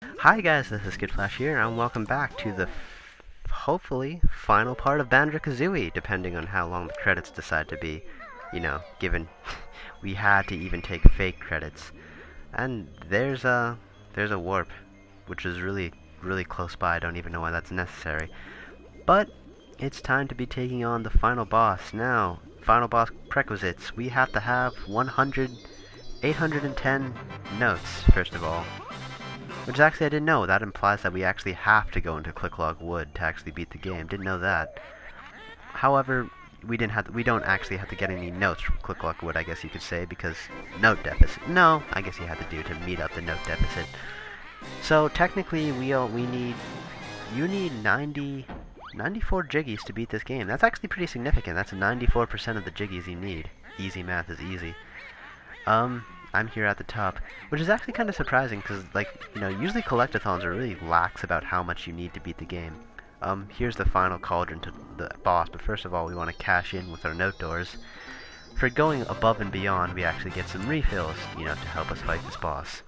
Hi guys, this is skittflash here, and welcome back to the hopefully final part of Banjo Kazooie, depending on how long the credits decide to be. Given we had to even take fake credits, and there's a warp, which is really close by. I don't even know why that's necessary, but it's time to be taking on the final boss now. Final boss prerequisites: we have to have 810 notes first of all. Which actually I didn't know. That implies that we actually have to go into Clicklog Wood to actually beat the game. Didn't know that. However, we don't actually have to get any notes from Clicklog Wood, I guess you could say, because note deficit. No, I guess you had to do to meet up the note deficit. So technically, you need 94 jiggies to beat this game. That's actually pretty significant. That's 94% of the jiggies you need. Easy math is easy. I'm here at the top, which is actually kind of surprising because, usually collectathons are really lax about how much you need to beat the game. Here's the final cauldron to the boss, but first of all, we want to cash in with our note doors. For going above and beyond, we actually get some refills, to help us fight this boss.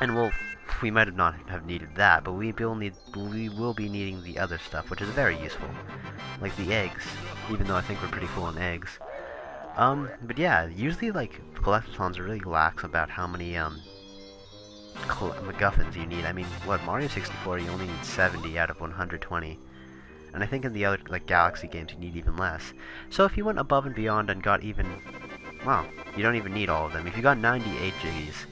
And we might have not have needed that, but we will be needing the other stuff, which is very useful, like the eggs. Even though I think we're pretty full on eggs. But yeah, usually, collectathons are really lax about how many, MacGuffins you need. I mean, Mario 64, you only need 70 out of 120. And I think in the other, Galaxy games, you need even less. So if you went above and beyond and got even, well, you don't even need all of them. If you got 98 jiggies,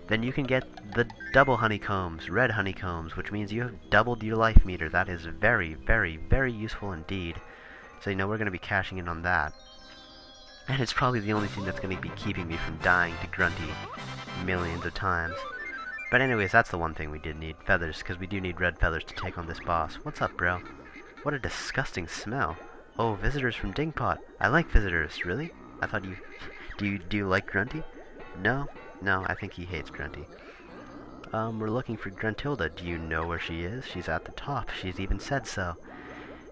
then you can get the double honeycombs, red honeycombs, which means you have doubled your life meter. That is very useful indeed. So, we're going to be cashing in on that. And it's probably the only thing that's going to be keeping me from dying to Grunty millions of times. But anyways, that's the one thing we did need. Feathers, because we do need red feathers to take on this boss. What's up, bro? What a disgusting smell. Oh, visitors from Dingpot. I like visitors. Really? I thought you... Do you like Grunty? No? No, I think he hates Grunty. We're looking for Gruntilda. Do you know where she is? She's at the top. She's even said so.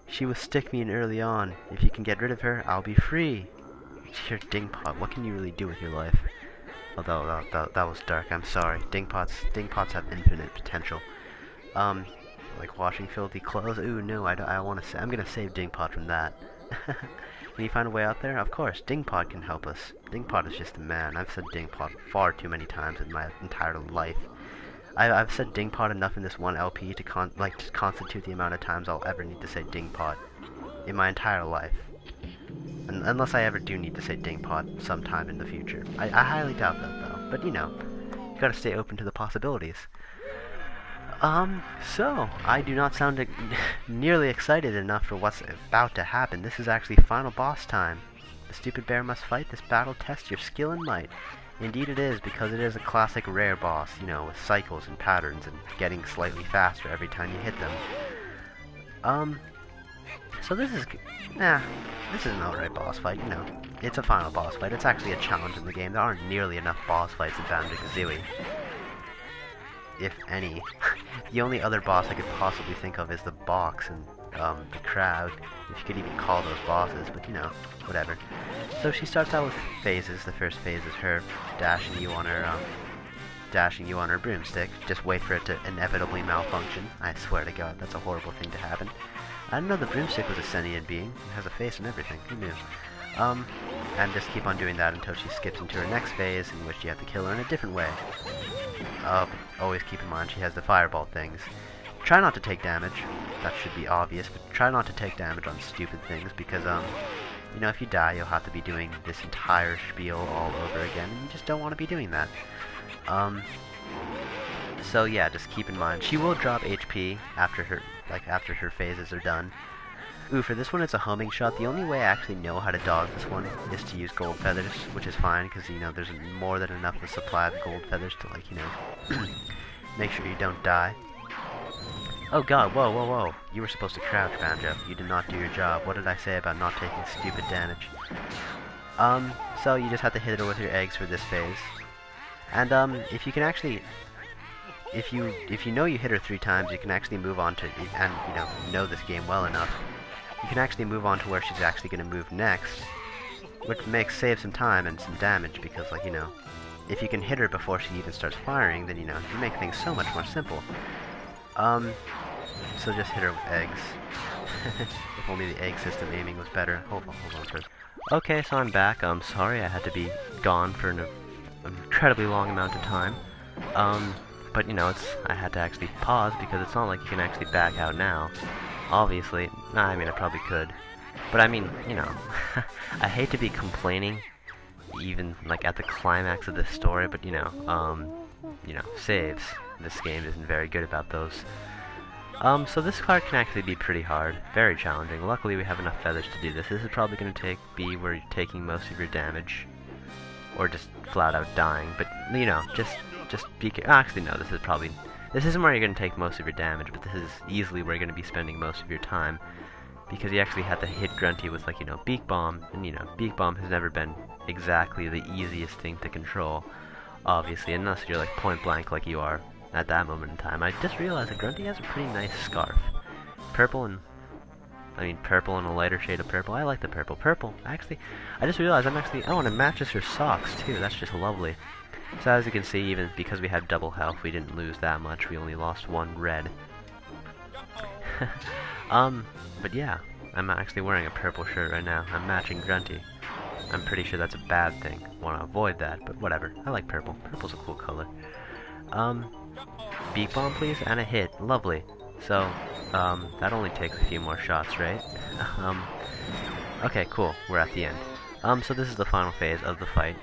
She was stick mean early on. If you can get rid of her, I'll be free. Dear Dingpot, what can you really do with your life? Although that was dark. I'm sorry. Dingpots have infinite potential. Like washing filthy clothes. Ooh, no, I want to. I'm gonna save Dingpot from that. Can you find a way out there? Of course, Dingpot can help us. Dingpot is just a man. I've said Dingpot far too many times in my entire life. I've said Dingpot enough in this one LP to constitute the amount of times I'll ever need to say Dingpot in my entire life. Unless I ever do need to say Dingpot sometime in the future. I highly doubt that, though. But, you gotta stay open to the possibilities. So, I do not sound nearly excited enough for what's about to happen. This is actually final boss time. The stupid bear must fight. This battle tests your skill and might. Indeed it is, because it is a classic rare boss, with cycles and patterns and getting slightly faster every time you hit them. So this is an alright boss fight, It's a final boss fight. It's actually a challenge in the game. There aren't nearly enough boss fights in Banjo Kazooie. If any. The only other boss I could possibly think of is the box and, the crowd. If you could even call those bosses, but whatever. So she starts out with phases. The first phase is her dashing you on her broomstick. Just wait for it to inevitably malfunction. I swear to God, that's a horrible thing to happen. I didn't know the broomstick was a sentient being. It has a face and everything. Who knew? And just keep on doing that until she skips into her next phase, in which you have to kill her in a different way. Always keep in mind she has the fireball things. Try not to take damage. That should be obvious, but try not to take damage on stupid things, because, if you die, you'll have to be doing this entire spiel all over again, and you just don't want to be doing that. So yeah, just keep in mind, she will drop HP after her phases are done. Ooh, for this one it's a homing shot. The only way I actually know how to dodge this one is to use gold feathers, which is fine, because, there's more than enough of a supply of gold feathers to, make sure you don't die. Oh god, whoa. You were supposed to crouch, Banjo. You did not do your job. What did I say about not taking stupid damage? So you just have to hit her with your eggs for this phase. And, if you can actually... If you know you hit her 3 times, you can actually move on to, and know this game well enough, you can actually move on to where she's actually going to move next, which save some time and some damage, because if you can hit her before she even starts firing, then, you know, you make things so much more simple. So just hit her with eggs. If only the egg system aiming was better. Hold on first. Okay, so I'm back. I'm sorry I had to be gone for an incredibly long amount of time. But you know, I had to actually pause because it's not like you can actually back out now. Obviously, nah, I mean, I probably could. But I mean, you know, I hate to be complaining, even like at the climax of this story, but you know, saves. This game isn't very good about those. So this card can actually be pretty hard, very challenging. Luckily, we have enough feathers to do this. This is probably going to be where you're taking most of your damage, or just flat out dying. But you know, just be actually no, this isn't where you're going to take most of your damage, but this is easily where you're going to be spending most of your time, because you actually have to hit Grunty with, like, you know, Beak Bomb, and you know, Beak Bomb has never been exactly the easiest thing to control, obviously, unless you're like point blank like you are at that moment in time. I just realized that Grunty has a pretty nice scarf. Purple and a lighter shade of purple. I like the purple. Purple, actually, I just realized I want to match her socks too. That's just lovely. So as you can see, even because we had double health, we didn't lose that much. We only lost one red. But yeah, I'm actually wearing a purple shirt right now. I'm matching Grunty. I'm pretty sure that's a bad thing. Want to avoid that, but whatever. I like purple. Purple's a cool color. Beak Bomb, please, and a hit. Lovely. So, that only takes a few more shots, right? Okay, cool. We're at the end. So this is the final phase of the fight.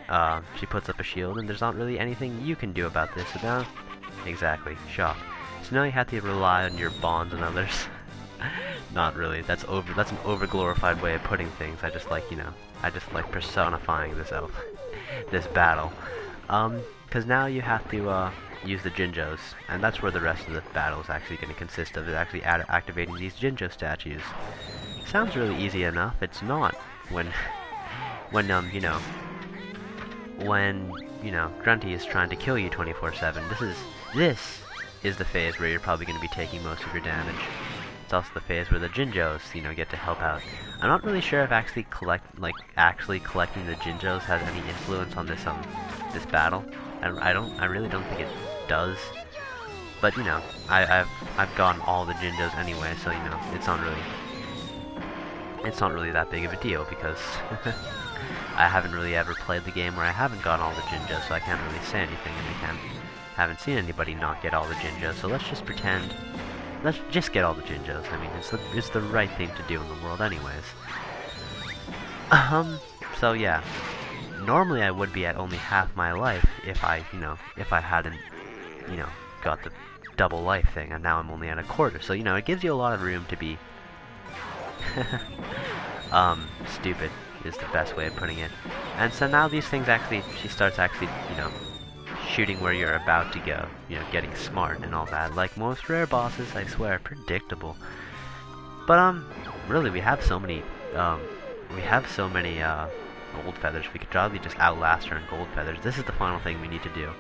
She puts up a shield, and there's not really anything you can do about this. So now, exactly, shock. So now you have to rely on your bonds and others. Not really. That's an over-glorified way of putting things. I just like, you know, personifying this this battle. Because now you have to use the Jinjos, and that's where the rest of the battle is actually going to consist of. Is actually activating these Jinjo statues. Sounds really easy enough. It's not when Grunty is trying to kill you 24/7. This is the phase where you're probably going to be taking most of your damage. It's also the phase where the Jinjos, you know, get to help out. I'm not really sure if actually collecting the Jinjos has any influence on this this battle. I really don't think it does. But you know, I've gotten all the Jinjos anyway, so you know, it's not really that big of a deal because I haven't really ever played the game where I haven't gotten all the Jinjos, so I can't really say anything, and haven't seen anybody not get all the Jinjos. So let's just pretend. Let's just get all the Jinjos. I mean, it's the right thing to do in the world, anyways. So yeah. Normally I would be at only half my life if I hadn't, you know, got the double life thing, and now I'm only at a quarter. So, you know, it gives you a lot of room to be stupid is the best way of putting it. And so now these things she starts actually, you know, shooting where you're about to go, you know, getting smart and all that. Like most rare bosses, I swear, predictable. But really, we have so many gold feathers. We could probably just outlast her in gold feathers. This is the final thing we need to do.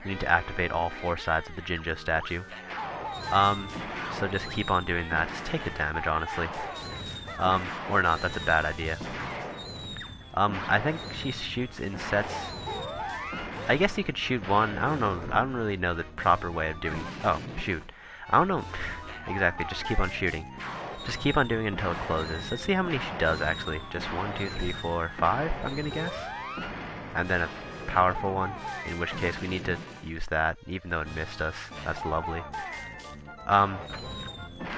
We need to activate all 4 sides of the Jinjo statue. So just keep on doing that. Just take the damage, honestly. Or not. That's a bad idea. I think she shoots in sets. I guess you could shoot one. I don't know. I don't really know the proper way of doing. Oh, shoot. I don't know exactly. Just keep on shooting. Just keep on doing it until it closes. Let's see how many she does, actually. Just 1, 2, 3, 4, 5, I'm gonna guess. And then a powerful one, in which case we need to use that, even though it missed us. That's lovely.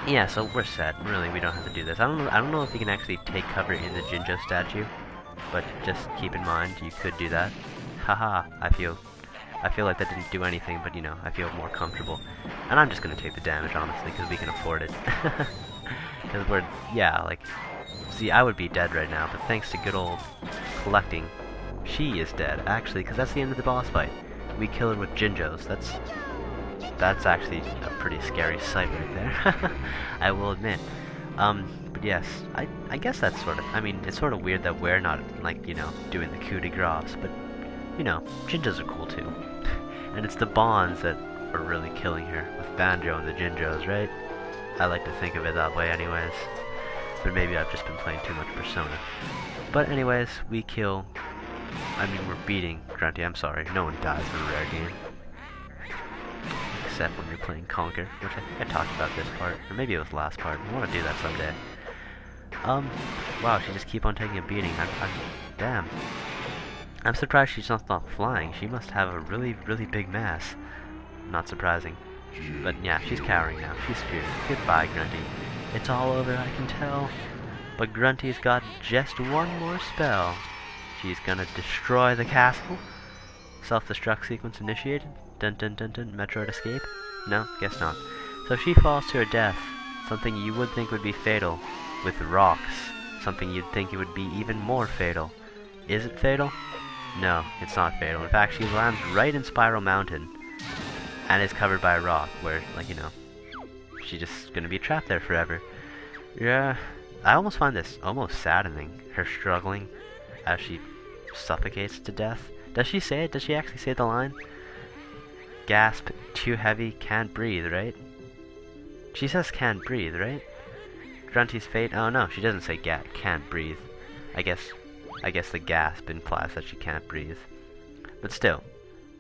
Yeah, so we're set. Really, we don't have to do this. I don't know if you can actually take cover in the Jinjo statue, but just keep in mind, you could do that. Haha, I feel like that didn't do anything, but you know, I feel more comfortable. And I'm just gonna take the damage, honestly, because we can afford it. Because see, I would be dead right now, but thanks to good old collecting, she is dead, actually, because that's the end of the boss fight. We kill her with Jinjos. That's actually a pretty scary sight right there, I will admit. But yes, I guess that's it's sort of weird that we're not, like, you know, doing the coup de grace, but, you know, Jinjos are cool too. And it's the bonds that are really killing her, with Banjo and the Jinjos, right? I like to think of it that way anyways. But maybe I've just been playing too much Persona. But anyways, we kill I mean, we're beating Grunty, I'm sorry. No one dies in a rare game. Except when you're playing Conquer, which I think I talked about this part. Or maybe it was the last part. I want to do that someday. Wow, she just keep on taking a beating. Damn. I'm surprised she's not flying. She must have a really, really big mass. Not surprising. But yeah, she's cowering now. She's screwed. Goodbye, Grunty. It's all over, I can tell. But Grunty's got just one more spell. She's gonna destroy the castle. Self-destruct sequence initiated. Dun dun dun dun. Metroid escape? No, guess not. So she falls to her death. Something you would think would be fatal. With rocks. Something you'd think it would be even more fatal. Is it fatal? No, it's not fatal. In fact, she lands right in Spiral Mountain. And is covered by a rock, where, like, you know, she's just gonna be trapped there forever. Yeah, I almost find this almost saddening. Her struggling as she suffocates to death. Does she say it? Does she actually say the line? Gasp, too heavy, can't breathe, right? She says can't breathe, right? Grunty's fate? Oh no, she doesn't say can't breathe. I guess the gasp implies that she can't breathe. But still,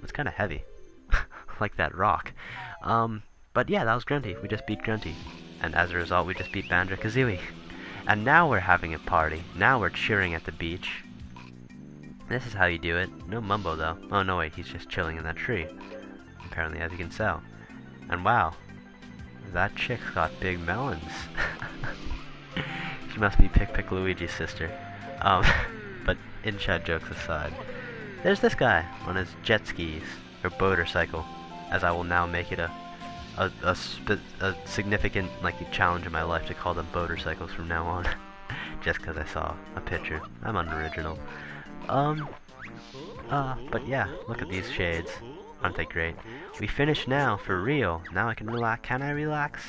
it's kind of heavy. Like that rock. But yeah, that was Grunty. We just beat Grunty. And as a result, we just beat Banjo Kazooie. And now we're having a party. Now we're cheering at the beach. This is how you do it. No Mumbo, though. Oh, no, wait. He's just chilling in that tree. Apparently, as you can tell. And wow. That chick's got big melons. She must be Pick Luigi's sister. But in-chat jokes aside. There's this guy on his jet skis. Or motorcycle. As I will now make it a significant challenge in my life to call them motorcycles from now on. Just because I saw a picture. I'm unoriginal. But yeah, look at these shades. Aren't they great? We finished now, for real. Now I can relax. Can I relax?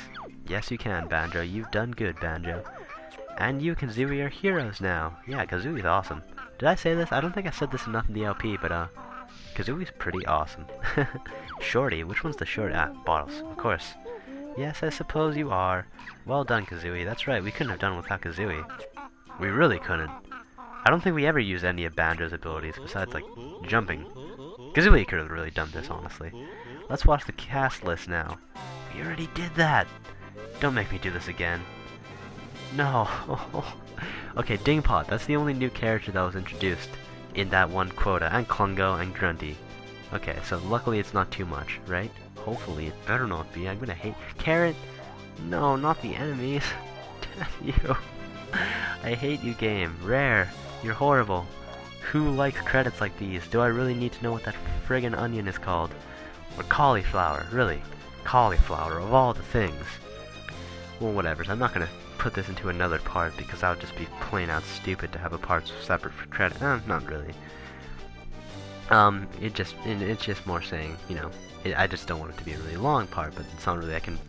Yes, you can, Banjo. You've done good, Banjo. And you, Kazooie, are heroes now. Yeah, Kazooie's awesome. Did I say this? I don't think I said this enough in the LP, but Kazooie's pretty awesome. Shorty, which one's the short? Ah, bottles, of course. Yes, I suppose you are. Well done, Kazooie. That's right, we couldn't have done without Kazooie. We really couldn't. I don't think we ever used any of Banjo's abilities besides, like, jumping. Kazooie could have really done this, honestly. Let's watch the cast list now. We already did that! Don't make me do this again. No. Okay, Dingpot, that's the only new character that was introduced in that one quota, and Klungo and Grunty. Okay, so luckily it's not too much, right? Hopefully, it better not be. I'm gonna hate Carrot. No, not the enemies. Damn you. I hate you, game. Rare. You're horrible. Who likes credits like these? Do I really need to know what that friggin' onion is called? Or cauliflower, really. Cauliflower, of all the things. Well, whatever. I'm not gonna put this into another part because that would just be plain out stupid to have a part separate for credit. Not really. It's just more saying, you know, I just don't want it to be a really long part, but it's not really I can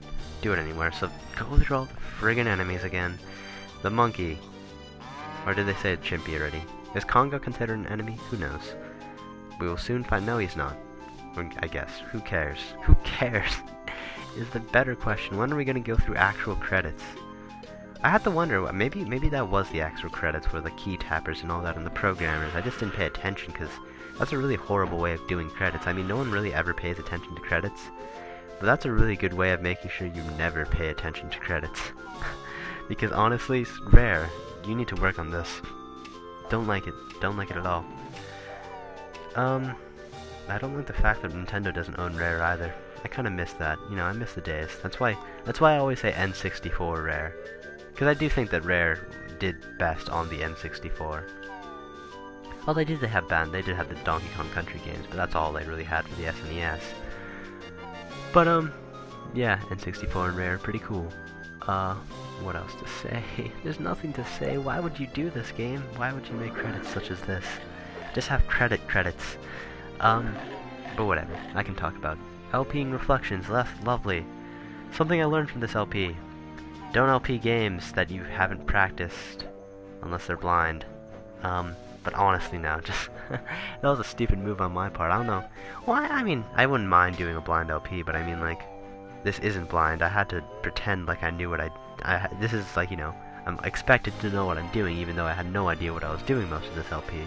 do it anywhere. So go through all the friggin' enemies again. The monkey. Or did they say Chimpy already? Is Congo considered an enemy? Who knows? We will soon find. No, he's not. I guess. Who cares? Who cares? Is the better question. When are we going to go through actual credits? I had to wonder, maybe that was the actual credits for the key tappers and all that and the programmers. I just didn't pay attention because that's a really horrible way of doing credits. I mean, no one really ever pays attention to credits. But that's a really good way of making sure you never pay attention to credits. Because honestly, it's rare. You need to work on this. Don't like it. Don't like it at all. I don't like the fact that Nintendo doesn't own Rare either. I kind of miss that. You know, I miss the days. That's why I always say N64 Rare. Because I do think that Rare did best on the N64. Well, they did have the Donkey Kong Country games, but that's all they really had for the SNES. But, yeah, N64 and Rare, pretty cool. What else to say? There's nothing to say. Why would you do this game? Why would you make credits such as this? Just have credits. But whatever. I can talk about LPing reflections. Lovely. Something I learned from this LP. Don't LP games that you haven't practiced. Unless they're blind. But honestly now, just that was a stupid move on my part. I don't know. Well, I mean, I wouldn't mind doing a blind LP, but I mean, like, this isn't blind. I had to pretend like I knew what this is like, you know, I'm expected to know what I'm doing, even though I had no idea what I was doing most of this LP.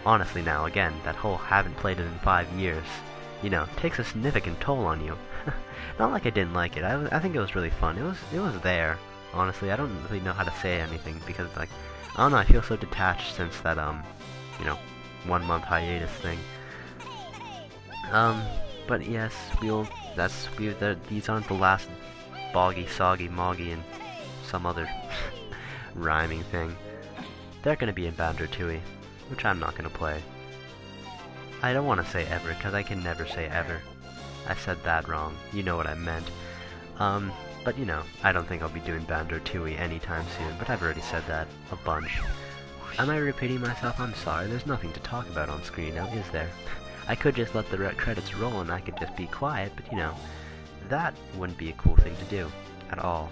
honestly now, again, that whole haven't played it in 5 years, you know, takes a significant toll on you. Not like I didn't like it. I think it was really fun. It was there. Honestly, I don't really know how to say anything because, like, I don't know, I feel so detached since that, you know, 1 month hiatus thing. But yes, these aren't the last boggy, soggy, moggy, and some other rhyming thing. They're gonna be in Banjo Tooie, which I'm not gonna play. I don't want to say ever, because I can never say ever. I said that wrong. You know what I meant. But you know, I don't think I'll be doing Banjo Tooie anytime soon, but I've already said that a bunch. Am I repeating myself? I'm sorry, there's nothing to talk about on screen now, is there? I could just let the credits roll and I could just be quiet, but you know, that wouldn't be a cool thing to do, at all.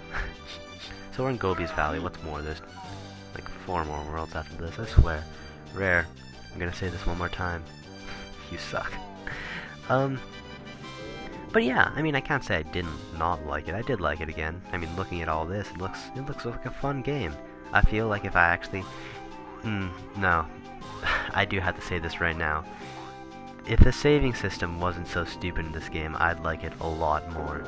So we're in Gobi's Valley, what's more, there's like 4 more worlds after this, I swear. Rare. I'm gonna say this one more time. You suck. But yeah, I mean, I can't say I didn't not like it. I did like it again. I mean, looking at all this, it looks like a fun game. I feel like if I actually... no. I do have to say this right now. If the saving system wasn't so stupid in this game, I'd like it a lot more.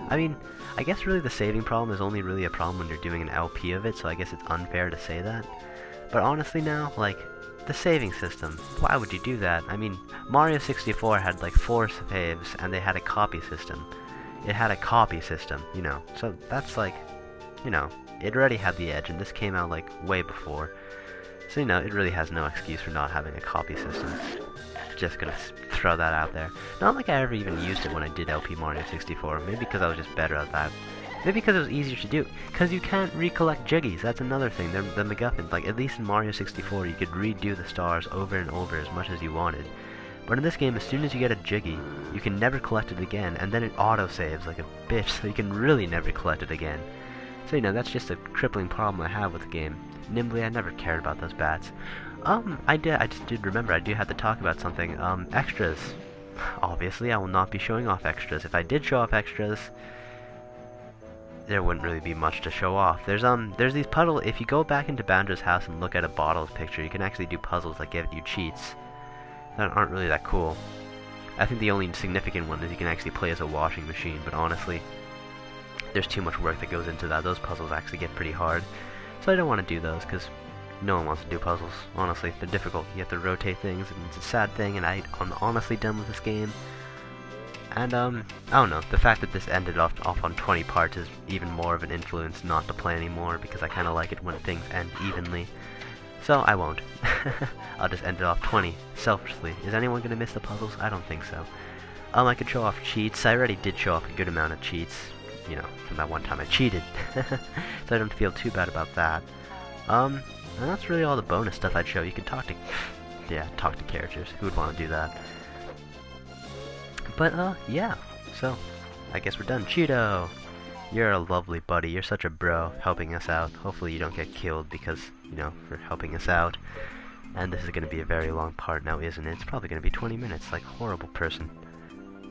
I mean, I guess really the saving problem is only really a problem when you're doing an LP of it, so I guess it's unfair to say that. But honestly now, like, the saving system, why would you do that? I mean, Mario 64 had like 4 saves, and they had a copy system. It had a copy system, you know, so that's like, you know, it already had the edge, and this came out like way before. So, you know, it really has no excuse for not having a copy system. Just gonna throw that out there. Not like I ever even used it when I did LP Mario 64, maybe because I was just better at that. Maybe because it was easier to do. Because you can't recollect jiggies, that's another thing, they're the MacGuffin. Like, at least in Mario 64, you could redo the stars over and over as much as you wanted. But in this game, as soon as you get a jiggy, you can never collect it again, and then it auto-saves like a bitch, so you can really never collect it again. So, you know, that's just a crippling problem I have with the game. Nimbly, I never cared about those bats. I just did remember, I do have to talk about something. Extras. Obviously, I will not be showing off extras. If I did show off extras, there wouldn't really be much to show off. There's these puzzles. If you go back into Banjo's house and look at a bottles picture, you can actually do puzzles that give you cheats that aren't really that cool. I think the only significant one is you can actually play as a washing machine, but honestly, there's too much work that goes into that. Those puzzles actually get pretty hard, so I don't want to do those, because no one wants to do puzzles. Honestly, they're difficult. You have to rotate things, and it's a sad thing, and I'm honestly done with this game. And, I don't know, the fact that this ended off on 20 parts is even more of an influence not to play anymore, because I kind of like it when things end evenly. So, I won't. I'll just end it off 20, selfishly. Is anyone gonna miss the puzzles? I don't think so. I could show off cheats. I already did show off a good amount of cheats, you know, from that one time I cheated. So I don't feel too bad about that. And that's really all the bonus stuff I'd show. You can talk to... yeah, talk to characters. Who would want to do that? But, yeah. So, I guess we're done. Cheeto! You're a lovely buddy. You're such a bro, helping us out. Hopefully you don't get killed because, you know, for helping us out. And this is going to be a very long part now, isn't it? It's probably going to be 20 minutes, like, horrible person.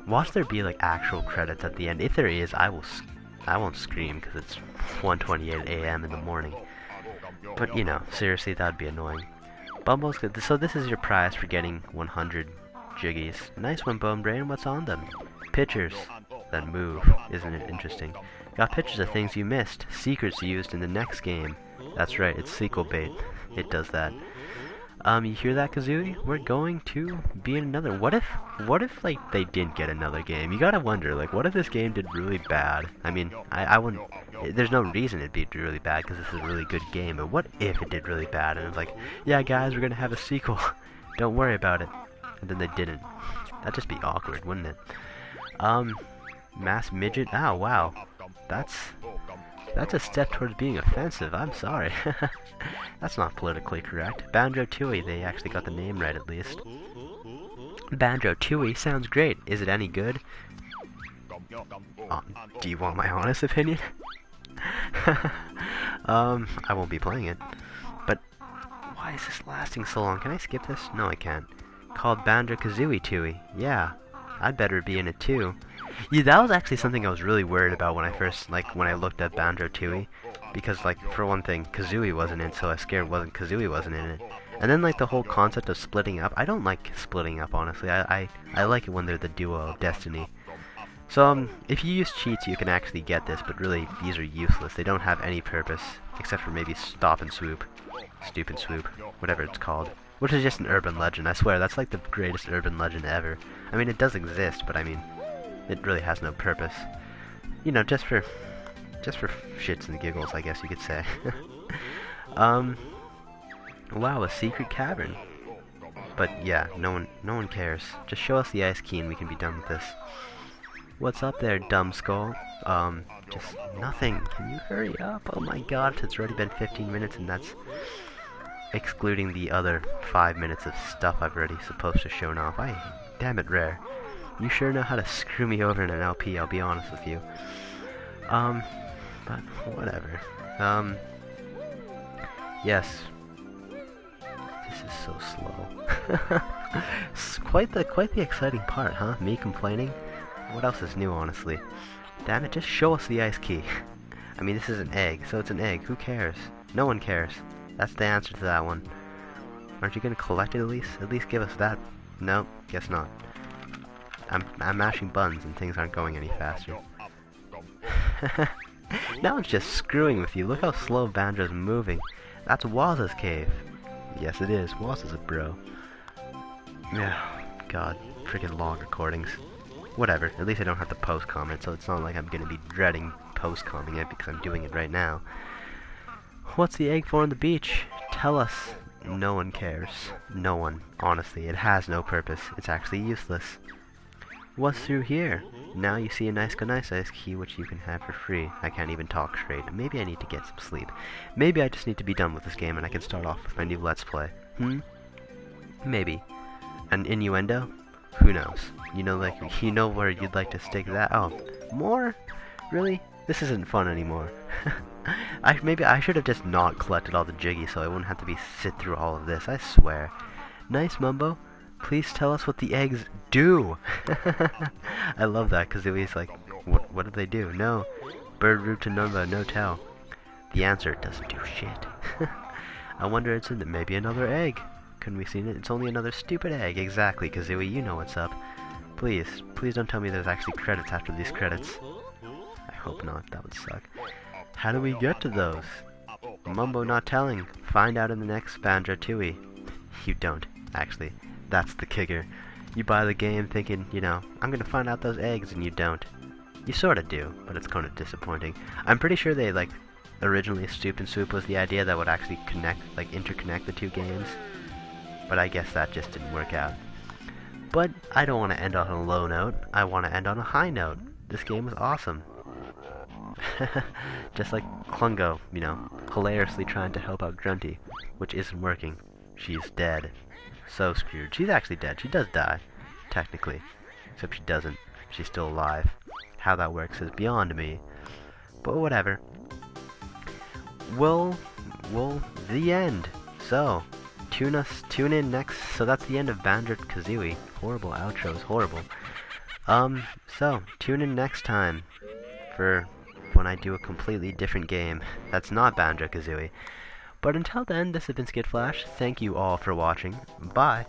Watch there be, like, actual credits at the end. If there is, I won't scream because it's 1:28 a.m. in the morning. But, you know, seriously, that'd be annoying. Bumbo's good. So this is your prize for getting 100 jiggies. Nice one, Bone Brain. What's on them? Pictures that move. Isn't it interesting? Got pictures of things you missed. Secrets used in the next game. That's right, it's sequel bait. It does that. You hear that, Kazooie? We're going to be in another... What if, like, they didn't get another game? You gotta wonder, like, what if this game did really bad? I mean, I wouldn't... There's no reason it'd be really bad, because this is a really good game, but what if it did really bad, and it's like, yeah, guys, we're gonna have a sequel. Don't worry about it. And then they didn't. That'd just be awkward, wouldn't it? Mass midget? Oh, wow. That's a step towards being offensive. I'm sorry. That's not politically correct. Banjo Tooie, they actually got the name right at least. Banjo Tooie sounds great. Is it any good? Do you want my honest opinion? I won't be playing it. But why is this lasting so long? Can I skip this? No, I can't. Called Banjo Kazooie Tooie. Yeah, I'd better be in it too. Yeah, that was actually something I was really worried about when I first, like, when I looked at Banjo Tooie. Because, like, for one thing, Kazooie wasn't in it, so I was scared Kazooie wasn't in it. And then like the whole concept of splitting up, I don't like splitting up, honestly. I like it when they're the duo of destiny. So if you use cheats you can actually get this, but really these are useless. They don't have any purpose, except for maybe stop and swoop. Stoop and swoop, whatever it's called. Which is just an urban legend, I swear, that's like the greatest urban legend ever. I mean, it does exist, but I mean, it really has no purpose. You know, just for shits and giggles, I guess you could say. Wow, a secret cavern. But yeah, no one cares. Just show us the ice key and we can be done with this. What's up there, dumb skull? Just nothing. Can you hurry up? Oh my god, it's already been 15 minutes and that's excluding the other 5 minutes of stuff I've already supposed to shown off. Damn it, Rare. You sure know how to screw me over in an LP, I'll be honest with you. But whatever. Yes. This is so slow. It's quite the exciting part, huh? Me complaining? What else is new, honestly? Damn it, just show us the ice key. I mean, this is an egg, so it's an egg. Who cares? No one cares. That's the answer to that one. Aren't you gonna collect it at least? At least give us that. No, guess not. I'm mashing buttons and things aren't going any faster. Now it's just screwing with you. Look how slow Banjo's moving. That's Wazza's cave. Yes, it is. Wazza's a bro. Yeah, god, freaking long recordings. Whatever, at least I don't have to post-comment, so it's not like I'm gonna be dreading post-commenting it because I'm doing it right now. What's the egg for on the beach? Tell us. No one cares. No one. Honestly, it has no purpose. It's actually useless. What's through here? Now you see a nice ice key which you can have for free. I can't even talk straight. Maybe I need to get some sleep. Maybe I just need to be done with this game and I can start off with my new Let's Play. Maybe. An innuendo? Who knows? You know, like, you know where you'd like to stick that? Oh, more? Really? This isn't fun anymore. Maybe I should have just not collected all the Jiggy so I wouldn't have to sit through all of this, I swear. Nice, Mumbo. Please tell us what the eggs do. I love that because it was like, what do they do? No. Bird root to Numbo, no tell. The answer doesn't do shit. I wonder it's in maybe another egg. Couldn't we seen it? It's only another stupid egg. Exactly, Kazooie, you know what's up. Please don't tell me there's actually credits after these credits. I hope not, that would suck. How do we get to those? Mumbo not telling. Find out in the next Banjo Kazooie. You don't, actually. That's the kicker. You buy the game thinking, you know, I'm gonna find out those eggs, and you don't. You sorta do, but it's kinda disappointing. I'm pretty sure they, like, originally Stoop and Swoop was the idea that would actually interconnect the two games. But I guess that just didn't work out. But I don't want to end on a low note. I want to end on a high note. This game was awesome. Just like Klungo, you know, hilariously trying to help out Grunty, which isn't working. She's dead. So screwed. She's actually dead. She does die, technically. Except she doesn't. She's still alive. How that works is beyond me. But whatever. Well, the end. So, tune in next. So that's the end of Banjo Kazooie. Horrible outros, horrible. So tune in next time for when I do a completely different game that's not Banjo Kazooie. But until then, this has been skittflash. Thank you all for watching. Bye.